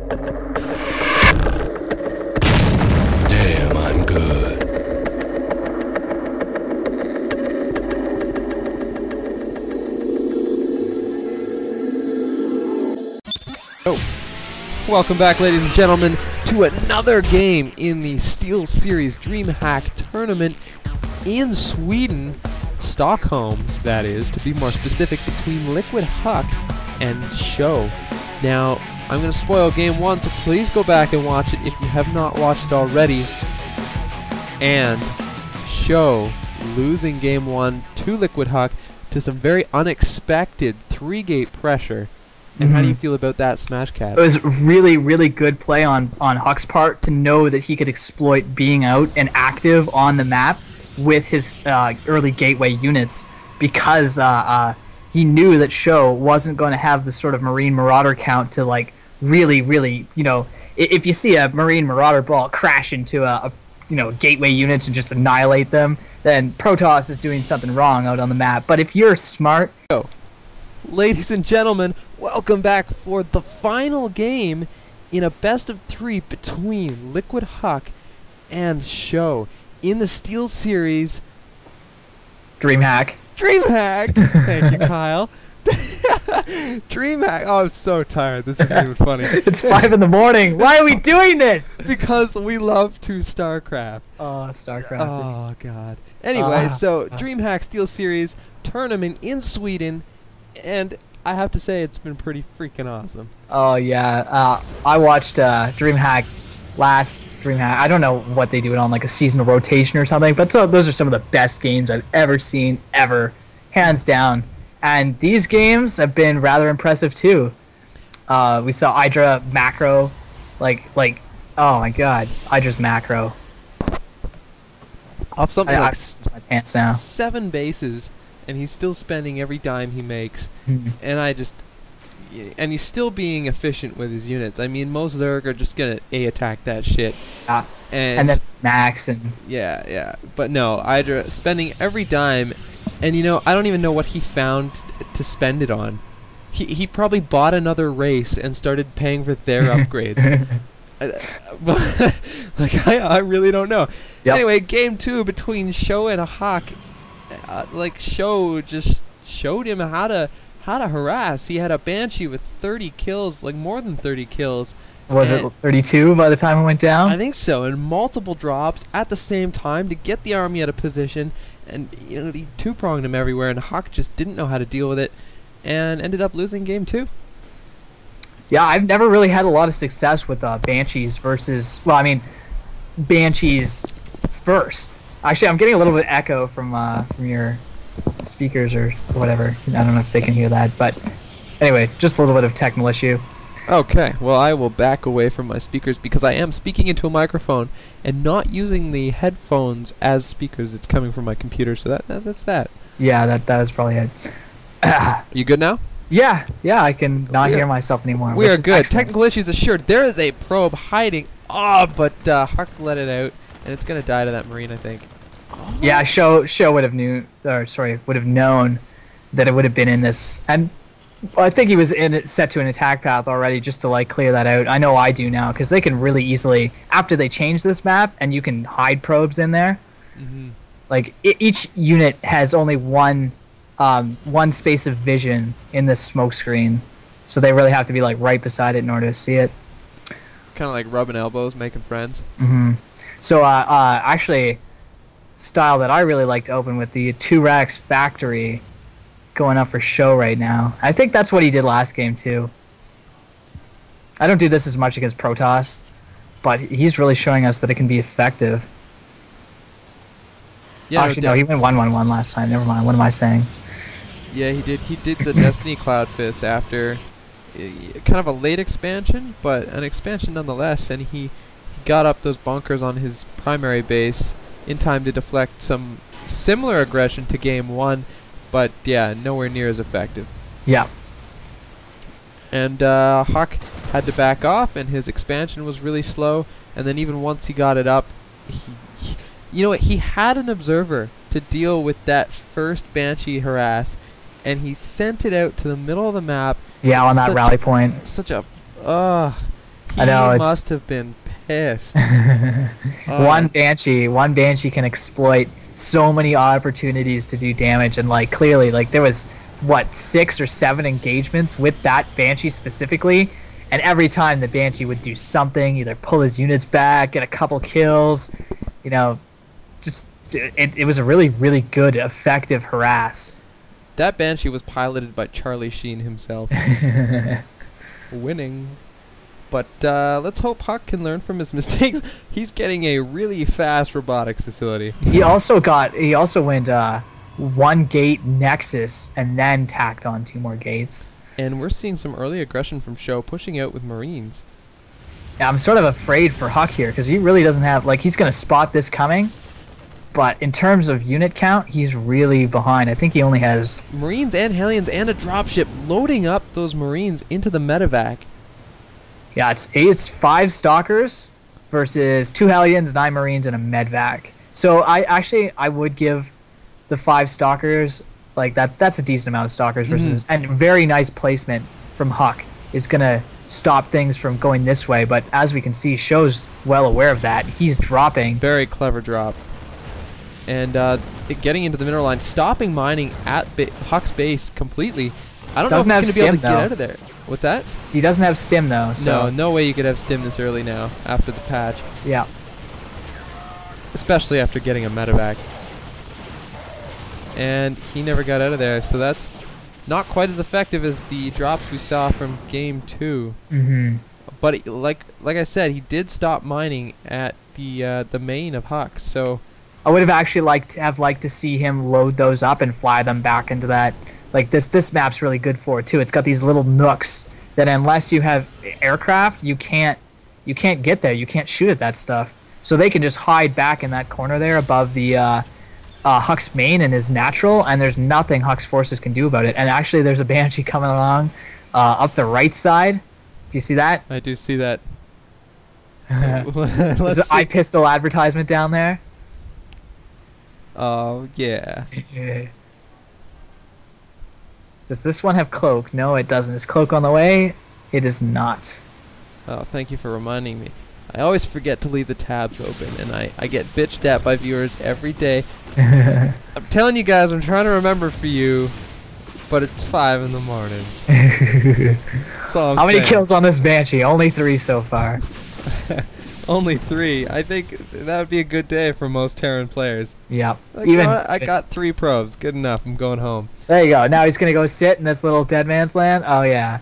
Damn, I'm good. Welcome back, ladies and gentlemen, to another game in the Steel Series DreamHack tournament in Sweden, Stockholm, that is, to be more specific, between Liquid Huck and Sjow. Now, I'm going to spoil game one, so please go back and watch it if you have not watched it already. And Sjow losing game one to Liquid Huck to some very unexpected 3-gate pressure. And how do you feel about that smash cat? It was really, really good play on Huck's part to know that he could exploit being out and active on the map with his early gateway units, because he knew that Sjow wasn't going to have the sort of Marine Marauder count to like really, you know, if you see a Marine Marauder ball crash into a gateway units and just annihilate them, then Protoss is doing something wrong out on the map. But if you're smart... Ladies and gentlemen, welcome back for the final game in a best-of-3 between Liquid Huck and Sjow in the Steel Series DreamHack. DreamHack! Thank you, Kyle. DreamHack. Oh, I'm so tired. This isn't even funny. It's 5 in the morning. Why are we doing this? Because we love to StarCraft. Oh, StarCraft. Oh, God. Anyway, so DreamHack Steel Series tournament in Sweden. And I have to say, it's been pretty freaking awesome. Oh, yeah. I watched last DreamHack. I don't know what they do it on, like a seasonal rotation or something, but those are some of the best games I've ever seen, ever. Hands down. And these games have been rather impressive, too. We saw Hydra macro. Like, oh, my God. Hydra's macro. Off something like my pants now. 7 bases. And he's still spending every dime he makes, and he's still being efficient with his units. I mean, most Zerg are just gonna attack that shit, and then max and yeah. But no, Hydra spending every dime, and I don't even know what he found to spend it on. He probably bought another race and started paying for their upgrades. I really don't know. Yep. Anyway, game 2 between Sjow and Huck. Sjow just showed him how to harass. He had a Banshee with 30 kills, like more than 30 kills. Was it 32 by the time it went down? I think so, and multiple drops at the same time to get the army out of position, and he two-pronged him everywhere, and Huck just didn't know how to deal with it, and ended up losing game 2. Yeah, I've never really had a lot of success with Banshees versus, well, I mean, Banshees first. Actually, I'm getting a little bit of echo from your speakers or whatever. I don't know if they can hear that, but anyway, just a little bit of technical issue. Okay, well, I will back away from my speakers because I am speaking into a microphone and not using the headphones as speakers. It's coming from my computer, so that's that. Yeah, that is probably it. You good now? Yeah, I can not hear myself anymore. We are good. Excellent. Technical issues assured. There is a probe hiding. But Huck let it out. And it's gonna die to that Marine, I think. Oh. Yeah, Sjow would have known that it would have been in this, and I think he was set to an attack path already, just to like clear that out. I know I do now, because they can really easily, after they change this map, and you can hide probes in there. Like each unit has only one space of vision in this smoke screen, so they really have to be like right beside it in order to see it. Kind of like rubbing elbows, making friends. So, actually, style that I really like to open with the 2-Rax Factory going up for Sjow right now. I think that's what he did last game, too. I don't do this as much against Protoss, but he's really showing us that it can be effective. Yeah, actually, no, he went 1-1-1 last time. Never mind. What am I saying? Yeah, he did. He did the Destiny Cloud Fist after kind of a late expansion, but an expansion nonetheless, and he got up those bunkers on his primary base in time to deflect some similar aggression to game 1, but yeah, nowhere near as effective. Yeah. And Huck had to back off, and his expansion was really slow, and then even once he got it up, he had an observer to deal with that first Banshee harass, and he sent it out to the middle of the map. Yeah, on that rally point. Such a... He I know, it's must have been pissed. one Banshee can exploit so many opportunities to do damage, and like clearly, like there was what 6 or 7 engagements with that Banshee specifically, and every time the Banshee would do something, either pull his units back, get a couple kills, you know, just it was a really, really good, effective harass. That Banshee was piloted by Charlie Sheen himself. Winning. But let's hope Huck can learn from his mistakes. He's getting a really fast robotics facility. He also went 1 gate Nexus and then tacked on 2 more gates. And we're seeing some early aggression from Sjow, pushing out with Marines. I'm sort of afraid for Huck here because he really doesn't have, like, he's going to spot this coming, but in terms of unit count, he's really behind. I think he only has Marines and Hellions and a dropship loading up those Marines into the medevac. Yeah, it's 5 Stalkers versus 2 Hellions, 9 Marines, and a Medvac. So I would give the 5 Stalkers, like that's a decent amount of Stalkers versus, and very nice placement from Huck is gonna stop things from going this way. But as we can see, Show's well aware of that. He's dropping. Very clever drop. And getting into the mineral line, stopping mining at Huck's base completely. I don't know if he's gonna be able to get out of there. What's that? He doesn't have stim though. So. No way you could have stim this early now after the patch. Yeah. Especially after getting a medevac. And he never got out of there, so that's not quite as effective as the drops we saw from game 2. But like I said, he did stop mining at the main of Huck. So I would have actually liked to see him load those up and fly them back into that. Like this map's really good for it too. It's got these little nooks that unless you have aircraft, you can't get there. You can't shoot at that stuff. So they can just hide back in that corner there above the Huck's main and his natural, and there's nothing Huck's forces can do about it. And actually, there's a Banshee coming along up the right side. Do you see that? I do see that. So, there's an eye pistol advertisement down there. Oh yeah. Does this one have cloak? No, it doesn't. Is cloak on the way? It is not. Oh, thank you for reminding me. I always forget to leave the tabs open, and I get bitched at by viewers every day. I'm telling you guys, I'm trying to remember for you, but it's 5 in the morning. That's all I'm How many saying. kills on this Banshee? Only 3 so far. Only 3. I think that would be a good day for most Terran players. Yep. Like, you know what? I got 3 probes. Good enough. I'm going home. There you go. Now he's going to go sit in this little dead man's land. Oh, yeah.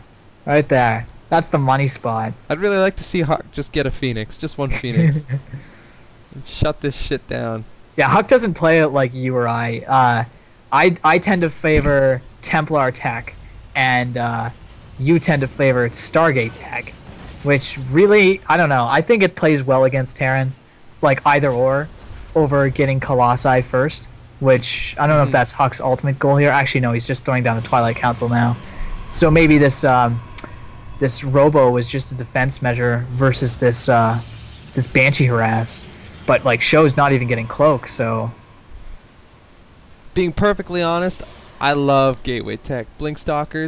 Right there. That's the money spot. I'd really like to see Huck just get a Phoenix. Just 1 Phoenix. And shut this shit down. Yeah, Huck doesn't play it like you or I. I tend to favor Templar tech, and you tend to favor Stargate tech, which really, I don't know. I think it plays well against Terran, like either or, over getting Colossi first, which I don't know if that's Huck's ultimate goal here. Actually, no, he's just throwing down the Twilight Council now. So maybe this this Robo was just a defense measure versus this this Banshee harass. But like Show's not even getting cloak, so Being perfectly honest, I love Gateway Tech. Blink Stalkers.